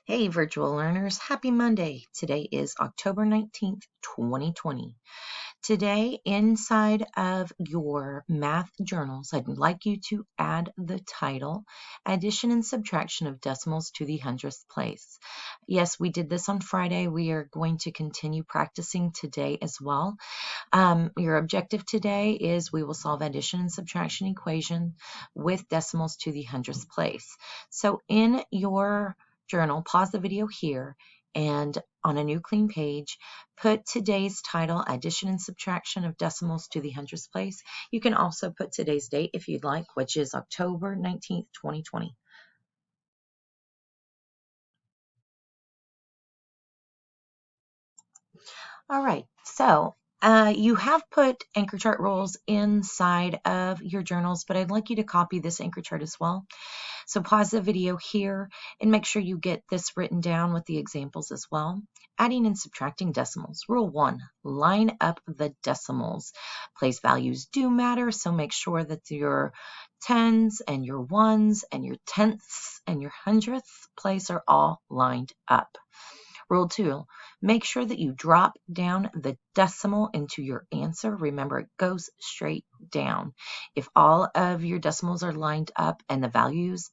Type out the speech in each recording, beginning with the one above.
Hey, virtual learners, happy Monday. Today is October 19th, 2020. Today, inside of your math journals, I'd like you to add the title, Addition and Subtraction of Decimals to the Hundredth Place. Yes, we did this on Friday. We are going to continue practicing today as well. Your objective today is we will solve addition and subtraction equation with decimals to the hundredth place. So in your journal, pause the video here, and on a new clean page, put today's title, Addition and Subtraction of Decimals to the Hundredth Place. You can also put today's date if you'd like, which is October 19th, 2020. All right, so you have put anchor chart rules inside of your journals, but I'd like you to copy this anchor chart as well. So pause the video here and make sure you get this written down with the examples as well. Adding and subtracting decimals. Rule 1, line up the decimals. Place values do matter, so make sure that your tens and your ones and your tenths and your hundredths place are all lined up. Rule 2, make sure that you drop down the decimal into your answer. Remember, it goes straight down. If all of your decimals are lined up and the values,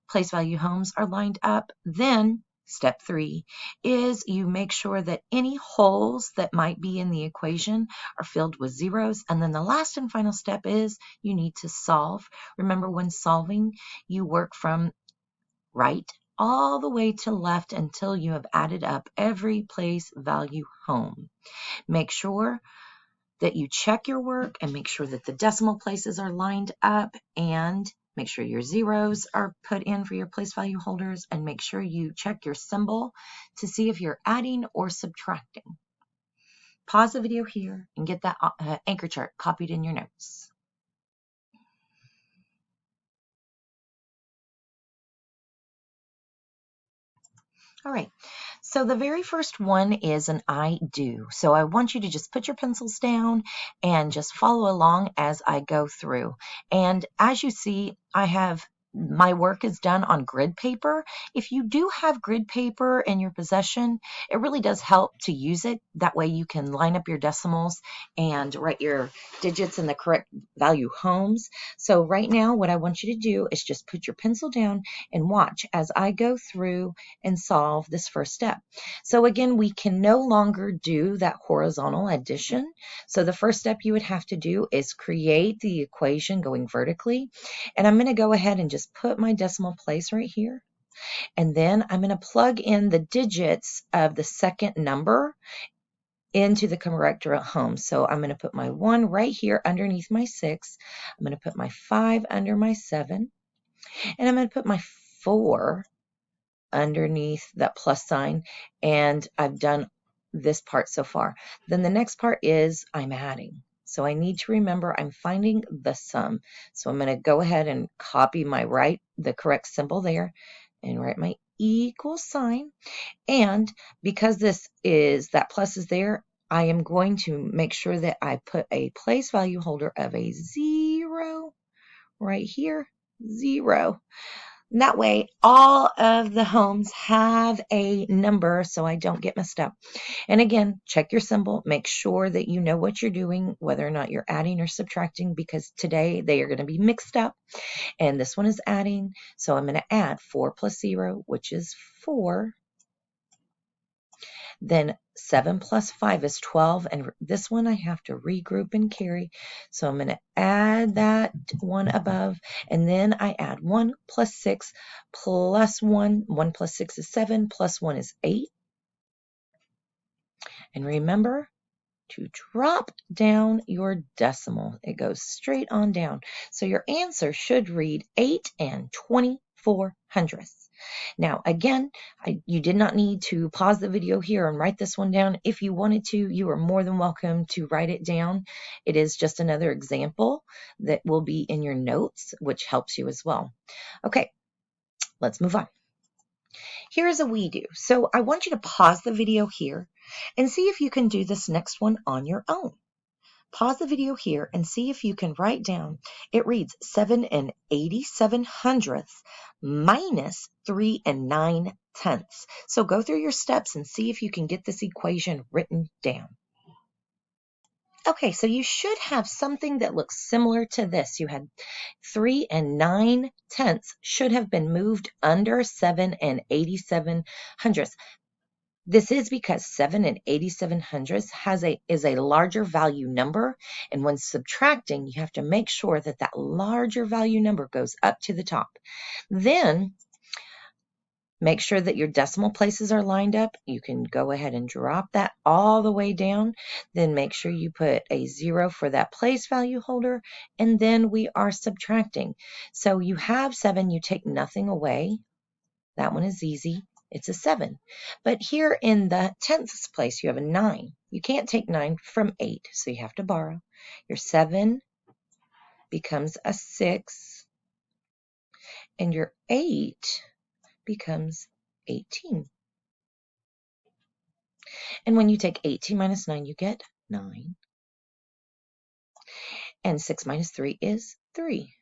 place value homes are lined up, then step 3 is you make sure that any holes that might be in the equation are filled with zeros. And then the last and final step is you need to solve. Remember, when solving, you work from right all the way to left until you have added up every place value home. Make sure that you check your work and make sure that the decimal places are lined up, and make sure your zeros are put in for your place value holders, and make sure you check your symbol to see if you're adding or subtracting. Pause the video here and get that anchor chart copied in your notes. All right, so the very first one is an I do. So I want you to just put your pencils down and just follow along as I go through. And as you see, my work is done on grid paper. If you do have grid paper in your possession, it really does help to use it. That way you can line up your decimals and write your digits in the correct value homes. So right now, what I want you to do is just put your pencil down and watch as I go through and solve this first step. So again, we can no longer do that horizontal addition. So the first step you would have to do is create the equation going vertically. And I'm going to go ahead and just put my decimal place right here. And then I'm going to plug in the digits of the second number into the correct home. So I'm going to put my 1 right here underneath my 6. I'm going to put my 5 under my 7. And I'm going to put my 4 underneath that plus sign, and I've done this part so far. Then the next part is I'm adding. So I need to remember I'm finding the sum. So I'm going to go ahead and copy the correct symbol there and write my equal sign. And because that plus is there, I am going to make sure that I put a place value holder of a 0 right here, 0. And that way, all of the homes have a number so I don't get messed up. And again, check your symbol. Make sure that you know what you're doing, whether or not you're adding or subtracting, because today they are going to be mixed up. And this one is adding. So I'm going to add 4 plus 0, which is 4. Then 7 plus 5 is 12. And this one I have to regroup and carry. So I'm going to add that one above. And then I add 1 plus 6 plus 1. 1 plus 6 is 7. Plus 1 is 8. And remember to drop down your decimal. It goes straight on down. So your answer should read 8 and 24 hundredths. Now, again, you did not need to pause the video here and write this one down. If you wanted to, you are more than welcome to write it down. It is just another example that will be in your notes, which helps you as well. Okay, let's move on. Here's a we do. So I want you to pause the video here and see if you can do this next one on your own. Pause the video here and see if you can write down. It reads 7 and 87/100 minus 3 and 9/10. So go through your steps and see if you can get this equation written down. Okay, so you should have something that looks similar to this. You had 3 and 9/10 should have been moved under 7 and 87/100. This is because 7 and 87/100 is a larger value number, and when subtracting, you have to make sure that that larger value number goes up to the top. Then make sure that your decimal places are lined up. You can go ahead and drop that all the way down. Then make sure you put a 0 for that place value holder, and then we are subtracting. So you have 7, you take nothing away. That one is easy. It's a 7. But here in the 10ths place, you have a 9. You can't take 9 from 8, so you have to borrow. Your 7 becomes a 6, and your 8 becomes 18. And when you take 18 minus 9, you get 9. And 6 minus 3 is 3.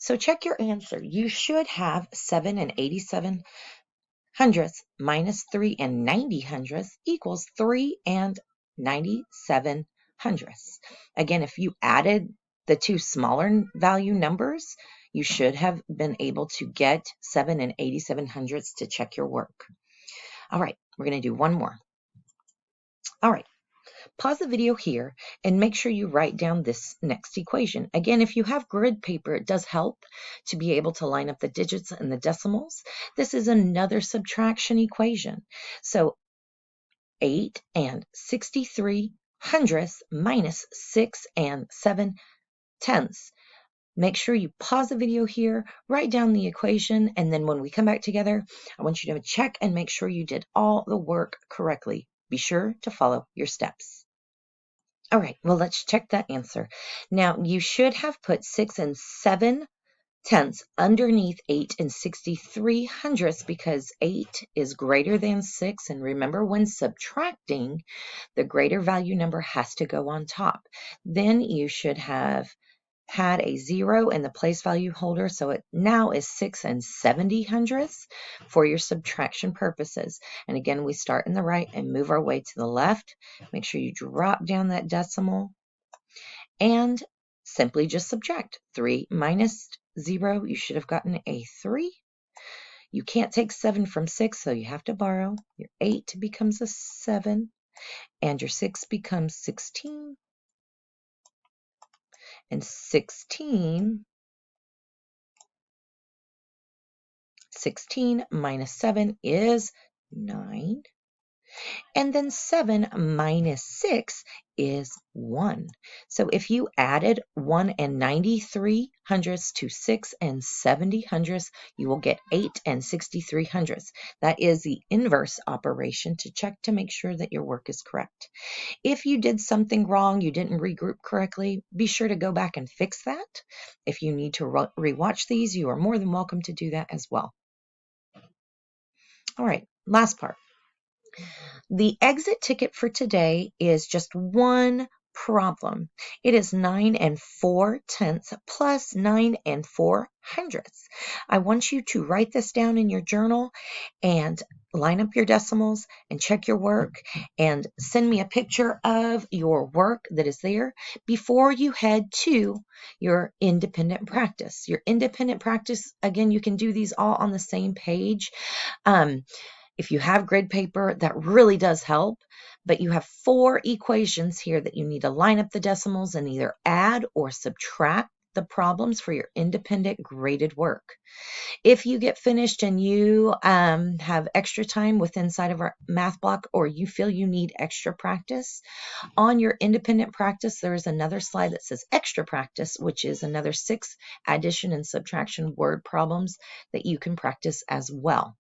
So check your answer. You should have 7 and 87/100 minus 3 and 90/100 equals 3 and 97/100. Again, if you added the two smaller value numbers, you should have been able to get 7 and 87/100 to check your work. All right, we're going to do one more. All right. Pause the video here and make sure you write down this next equation. Again, if you have grid paper, it does help to be able to line up the digits and the decimals. This is another subtraction equation. So 8 and 63/100 minus 6 and 7/10. Make sure you pause the video here, write down the equation, and then when we come back together, I want you to check and make sure you did all the work correctly. Be sure to follow your steps. All right, well, let's check that answer. Now, you should have put 6 and 7/10 underneath 8 and 63/100 because 8 is greater than 6. And remember, when subtracting, the greater value number has to go on top. Then you should have had a 0 in the place value holder, so it now is 6 and 70/100 for your subtraction purposes. And again, we start in the right and move our way to the left. Make sure you drop down that decimal and simply just subtract. 3 minus 0, you should have gotten a 3. You can't take 7 from 6, so you have to borrow. Your 8 becomes a 7, and your 6 becomes 16. And 16 minus 7 is 9. And then 7 minus 6 is 1. So if you added 1 and 93/100 to 6 and 70/100, you will get 8 and 63/100. That is the inverse operation to check to make sure that your work is correct. If you did something wrong, you didn't regroup correctly, be sure to go back and fix that. If you need to rewatch these, you are more than welcome to do that as well. All right, last part. The exit ticket for today is just one problem. It is 9 and 4/10 plus 9 and 4/100. I want you to write this down in your journal and line up your decimals and check your work and send me a picture of your work that is there before you head to your independent practice. Your independent practice, again, you can do these all on the same page. If you have grid paper, that really does help, but you have 4 equations here that you need to line up the decimals and either add or subtract the problems for your independent graded work. If you get finished and you have extra time with inside of our math block, or you feel you need extra practice, on your independent practice, there is another slide that says extra practice, which is another 6 addition and subtraction word problems that you can practice as well.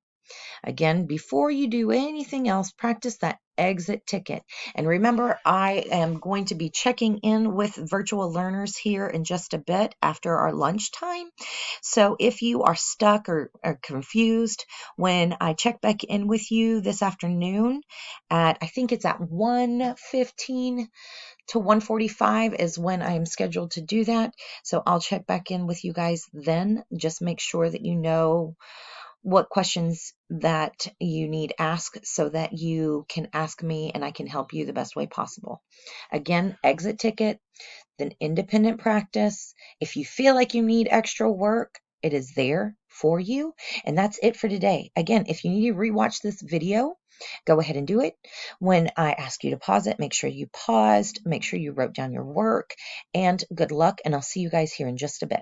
Again, before you do anything else, practice that exit ticket. And remember, I am going to be checking in with virtual learners here in just a bit after our lunchtime. So if you are stuck or confused, when I check back in with you this afternoon I think it's at 1:15 to 1:45 is when I'm scheduled to do that. So I'll check back in with you guys then. Just make sure that you know what questions that you need asked so that you can ask me and I can help you the best way possible. Again, exit ticket, then independent practice. If you feel like you need extra work, it is there for you. And that's it for today. Again, if you need to rewatch this video, go ahead and do it. When I ask you to pause it, make sure you paused, make sure you wrote down your work, and good luck. And I'll see you guys here in just a bit.